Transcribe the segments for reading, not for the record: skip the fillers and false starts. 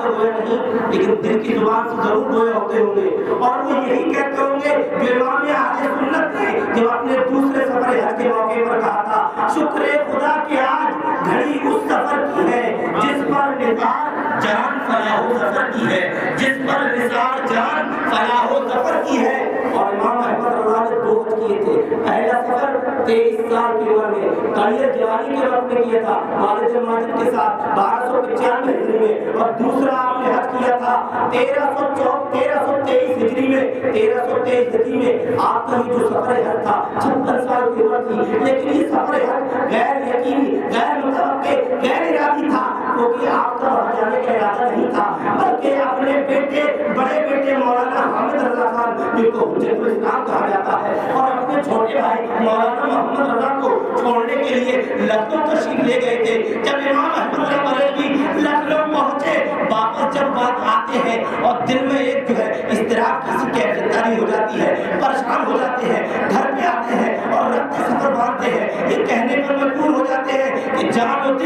سے ہوئے نہیں لیکن دل کی زبان سے ضرور ہوئے ہوتے ہوں گے، اور وہ یہی کہتے ہوں گے جو امام اہل سنت نے جب اپنے دوسرے سفر حج کے موقع پر کہا تھا، شکر خدا کہ آج گھڑی اس سفر کی ہے جس پر نثار جان فلاح و ظفر کی ہے، جس پر نثار جان فلاح و ظفر کی ہے۔ اور امام احمد رضا نے 2 حج کیے تھے، پہلا سفر 23 سال کی عمر میں کڑیے جوانی کے وقت میں کیا تھا والد ماجد کے ساتھ 1295 ہجری میں، اور دوسرا آپ نے حج کیا تھا 1323 ہجری میں۔ 1323 ہجری میں آپ کا جو سفر حج تھا 56 سال کی عمر تھی، لیکن یہ سفر حج غیر یقینی، غیر متوقع، غیر ارادی تھا، کیونکہ آپ کا وہاں جانے کا ارادہ نہیں تھا، بلکہ اپنے بیٹے، بڑے بیٹے مولانا حامد رضا خان جن کو حجت الاسلام کہا جاتا ہے، اور اپنے چھوٹے بھائی مولانا محمد رضا کو چھوڑنے کے لیے لکھنؤ تشریف لے گئے تھے۔ جب امام احمد رضا بریلوی لکھنؤ پہنچے، واپس جب بات آتے ہیں اور دل میں ایک جو ہے اضطراب کسی کیفیت تاری ہو جاتی ہے، پریشان ہو جاتے ہیں، گھر پہ آتے ہیں اور رخت سفر باندھتے ہیں، یہ کہنے پر مجبور ہو جاتے ہیں کہ جان و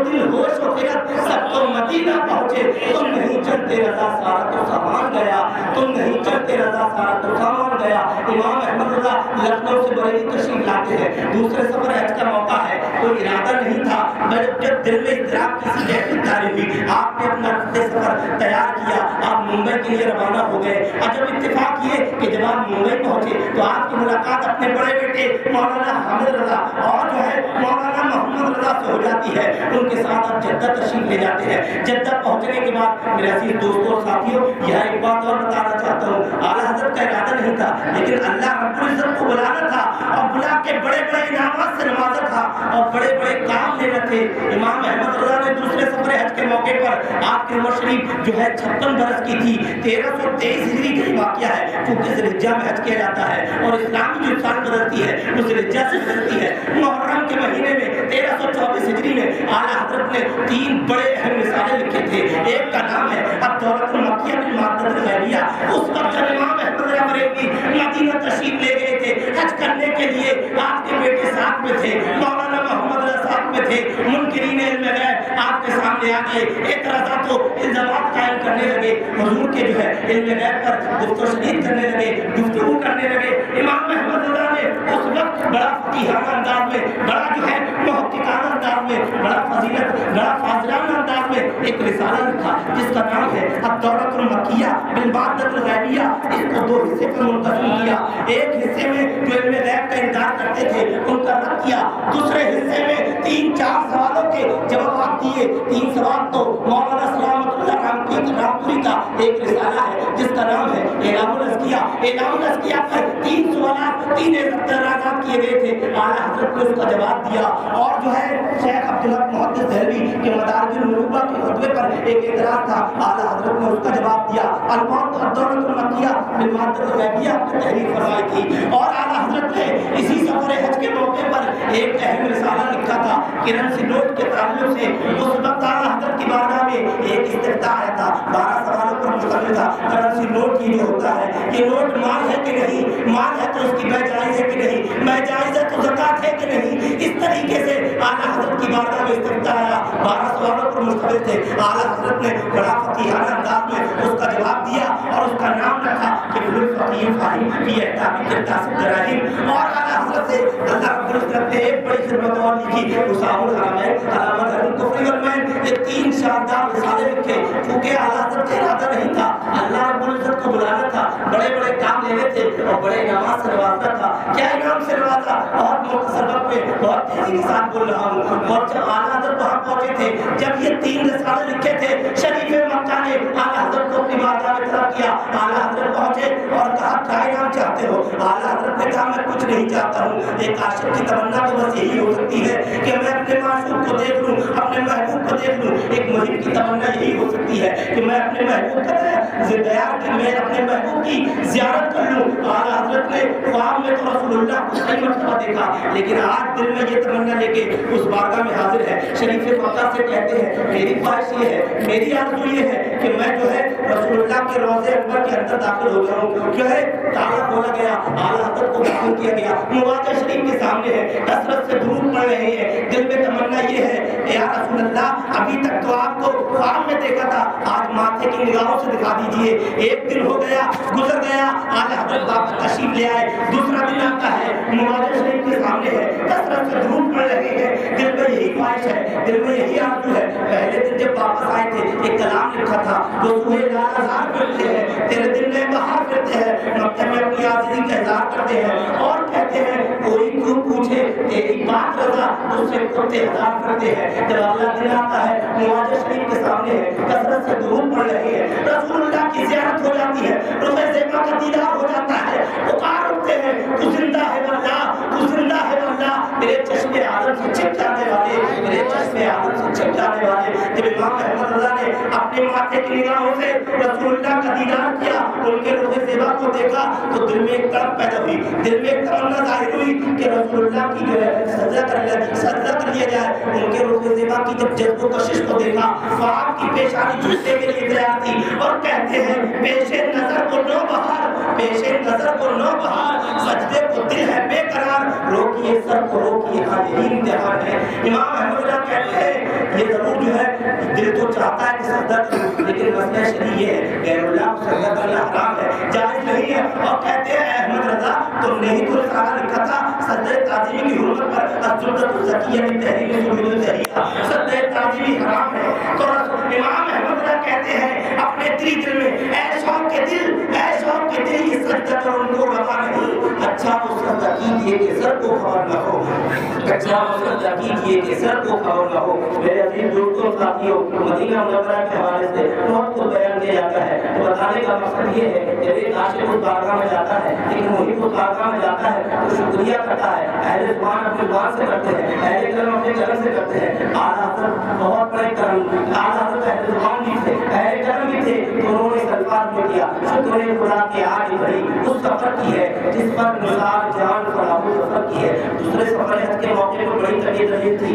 دل ہوش و خرد سب تو مدینہ پہنچے، تم نہیں چلتے رضا سارا تو سامان گیا، تم نہیں چلتے رضا سارا تو سامان گیا۔ امام احمد رضا لکھنؤ سے بریلی تشریف لاتے ہیں، دوسرے سفر حج کا موقع ہے، کوئی ارادہ نہیں تھا، جب دل میں اضطراب کسی کیفیت تاری ہوئی، آپ نے اپنا رخت سفر تیار کیا، آپ ممبئی کے لیے روانہ ہو گئے۔ اور جب اتفاق یہ کہ جب آپ ممبئی پہنچے تو آپ کی ملاقات اپنے بڑے بیٹے مولانا حامد رضا اور جو ہے مولانا محمد رضا سے ہو جاتی ہے، ان کے ساتھ آپ جدہ تشریف لے جاتے ہیں۔ جدہ پہنچنے کے بعد میرے عزیز دوستوں اور ساتھیوں، یہاں ایک بات اور بتانا چاہتا ہوں، اعلیٰ حضرت کا ارادہ نہیں تھا، لیکن اللہ رب العزت کو بلانا تھا اور بلا کے بڑے بڑے انعامات سے نوازا تھا اور بڑے بڑے کام لینا تھے۔ امام احمد رضا نے دوسرے سفر حج کے موقع پر آپ کی عمر شریف جو ہے 56 برس کی تھی، 1323 ہجری کا واقعہ ہے، کیونکہ ذوالحجہ میں حج کیا جاتا ہے اور اسلامی جو سال بدلتی ہے وہ ذوالحجہ سے بدلتی ہے۔ محرم کے مہینے میں 1324 ہجری میں اعلیٰ حضرت نے 3 بڑے اہم رسالے لکھے تھے، ایک کا نام ہے الدولۃ المکیہ بالمادۃ الغیبیہ۔ اس وقت جب امام احمد رضا بریلوی مدینہ تشریف لے گئے تھے حج کرنے کے لیے، آپ کے بیٹے ساتھ میں تھے، مولانا محمد رضا ساتھ میں تھے، منکرین علم غیب آپ کے سامنے آ گئے، اعتراضات و الزامات قائم کرنے لگے، حضور کے جو ہے علم غیب پر گفت و شنید کرنے لگے، گفتگو کرنے لگے۔ امام احمد رضا نے اس وقت بڑا فقیہانہ انداز میں، بڑا جو ہے محققانہ انداز میں، بڑا فضیلت، بڑا فاضلانہ انداز میں ایک رسالہ لکھا جس کا نام ہے الدولۃ المکیہ بالمادۃ الغیبیہ۔ اس کو 2 حصے میں منقسم کیا، ایک حصے میں جو علم غیب کا انکار کرتے تھے ان کا رد کیا، دوسرے حصے میں 3-4 سوالوں کے جوابات دیے۔ 3 سوال تو مولانا سلامت اللہ رامپوری کا ایک رسالہ ہے جس کا نام ہے اعلام الازکیہ۔ اعلام الازکیہ پر 3 سوالات، 3 اعتراضات کیے گئے تھے، اعلیٰ حضرت نے اس کا جواب دیا۔ اور جو ہے شیخ عبدالحق محدث دہلوی کے مدارج النبوہ کے فتوے پر ایک اعتراض تھا، اعلیٰ حضرت نے اس کا جواب دیا۔ الدولۃ المکیہ بالمادۃ الغیبیہ نے تحریر فرمائی تھی، اور اعلیٰ حضرت نے اسی سفر حج کے موقع پر ایک اہم رسالہ لکھا تھا کرنسی نوٹ کے تعلق سے۔ اس وقت اعلیٰ حضرت کی بارگاہ میں ایک استفتاء آیا تھا، 12 سوالوں پر مشتمل تھا۔ کرنسی نوٹ یہ جو ہوتا ہے، یہ نوٹ مال ہے کہ نہیں، مال ہے تو اس کی بے جائز ہے کہ نہیں، بے جائز ہے تو زکات ہے کہ نہیں، اس طریقے سے اعلیٰ حضرت کی بارگاہ میں استفتاء آیا، 12 سوالوں پر مشتمل تھے۔ اعلیٰ حضرت نے بڑا فقیہانہ انداز میں اس کا جواب دیا اور اس کا نام رکھا کہ فقیہ فاہم فی احکام التاسب دراہیم۔ اور اعلیٰ حضرت سے اللہ رب العزت نے ایک بڑی خدمت اور لکھی، حسام الحرمین علامت الکفر والمین، یہ 3 شاندار رسالے لکھے، کیونکہ اعلیٰ حضرت کا ارادہ نہیں تھا، اللہ رب العزت کو بلانا تھا، بڑے بڑے کام لینے تھے اور بڑے انعامات سے نوازنا تھا۔ کیا انعام سے نوازا؟ بہت مختصر وقت میں بہت تیزی کے ساتھ بول رہا ہوں، اور جب اعلیٰ حضرت وہاں پہنچے تھے، جب یہ 3 رسالے لکھے تھے، شریف مکہ نے اعلیٰ حضرت کو اپنی بارگاہ میں طلب کیا۔ اعلیٰ حضرت پہنچے اور کہا کیا انعام چاہتے ہو؟ اعلیٰ حضرت نے کہا میں کچھ نہیں چاہتا ہوں، ایک عاشق کی تمنا تو بس یہی ہو سکتی ہے کہ میں اپنے معشوق کو دیکھ لوں، اپنے محبوب کو دیکھ لوں، ایک محب کی تمنا یہی ہو سکتی ہے کہ میں اپنے محبوب کا میں اپنے محبوب کی زیارت کر لوں۔ اعلیٰ حضرت نے خواب میں تو رسول اللہ کو کئی مرتبہ دیکھا، لیکن آج دل میں یہ تمنا لے کے اس بارگاہ میں حاضر ہے۔ شریف مکہ سے کہتے ہیں میری خواہش یہ ہے، میری آرزو یہ ہے کہ میں جو ہے رسول اللہ کے روضے انور کے اندر داخل ہو جاؤں۔ جو ہے تالا کھولا گیا، اعلیٰ حضرت کو داخل کیا گیا، مواجہ شریف کے سامنے ہے، کثرت سے درود پڑھ رہے ہیں، دل میں تمنا یہ ہے یا رسول اللہ ابھی تک تو آپ کو خواب میں دیکھا تھا، آج ماتھے کی نگاہوں سے دکھا دیجئے۔ ایک دن ہو گیا، گزر گیا، آج حضرت واپس تشریف لے آئے، دوسرا دن آتا ہے، مواجہ شریف کے سامنے ہے، کثرت سے دھوپ پڑ رہی ہے، دل میں یہی خواہش ہے، دل میں یہی آرزو ہے۔ پہلے دن جب واپس آئے تھے ایک کلام لکھا تھا، جو سوئے لالازار پھرتے ہیں، تیرے دل میں باہر پھرتے ہیں، مکہ میں اپنی عاجزی کا اظہار کرتے ہیں اور کہتے ہیں کوئی کیوں پوچھے تیری بات رضا، اس سے کتے ہزار کرتے ہیں۔ جب اگلا دن آتا ہے، مواجہ شریف کے سامنے ہے، کثرت سے دھوپ پڑ رہی ہے، رسول اللہ کی زیارت ہو جاتی ہے، رخ زیبا کا دیدار ہو جاتا ہے، پکار اٹھتے ہیں تو زندہ ہے واللہ، تو زندہ ہے واللہ، میرے چشم آدم سے چھپ جانے والے، میرے چشم آدم سے چھپ جانے والے۔ جب امام احمد رضا نے اپنے ماتھے کی نگاہوں سے رسول اللہ کا دیدار کیا، ان کے رخ زیبا کو دیکھا تو دل میں ایک تڑپ پیدا ہوئی، دل میں ایک تمنا ظاہر ہوئی کہ رسول اللہ کی جو ہے سجدہ کر لیا جائے۔ ان کے رخ زیبا کی جب جذب و کشش کو دیکھا تو آپ کی پیشانی جھکنے کے لیے تیار تھی اور کہتے ہیں پیش نظر کو نو بہار، پیش نظر کو نو بہار، سجدے کو دل ہے بے قرار، روکیے سر کو روکیے، ہاں یہی امتحان ہے۔ امام احمد اللہ کہتے ہیں یہ ضرور جو ہے دل تو چاہتا ہے کہ سجدہ کروں، لیکن مسئلہ شرعی یہ ہے غیر اللہ کو سجدہ کرنا حرام ہے، جائز نہیں ہے۔ اور کہتے ہیں احمد رضا تم نے ہی تو رسالہ لکھا تھا سجدہ تعظیمی کی حرمت پر، السجدۃ الزکیہ من تحریم سجود التحیہ، سجدہ تعظیمی حرام ہے۔ تو امام احمد رضا کہتے ہیں اپنے دل میں اے شوق کے دل، اے شوق کے دل، یہ سجدہ کر ان کو روا نہیں، اچھا وہ سجدہ کیجیے کہ سر کو خبر نہ ہو، اچھا وہ سجدہ کیجیے کہ سر کو خبر نہ ہو۔ میرے عزیز دوستوں ساتھیوں، مدینہ منورہ کے حوالے سے بہت کچھ بیان کیا جاتا ہے، تو بتانے کا مقصد یہ ہے کہ ایک عاشق اس بارگاہ میں جاتا ہے، ایک محب اس بارگاہ میں جاتا ہے تو شکریہ کرتا ہے، اہل زبان اپنے زبان سے کرتے ہیں، اہل قلم اپنے قلم سے کرتے ہیں۔ اعلیٰ حضرت بہت بڑے کرم، اعلیٰ حضرت اہل زبان بھی تھے، اہل قلم بھی تھے، تو انہوں نے الفاظ میں کیا شکر خدا کے آج بھری اس سفر کی ہے جس پر نثار جان فلاح و سفر کی ہے۔ دوسرے سفر حج کے موقع پر بڑی طبیعت تھی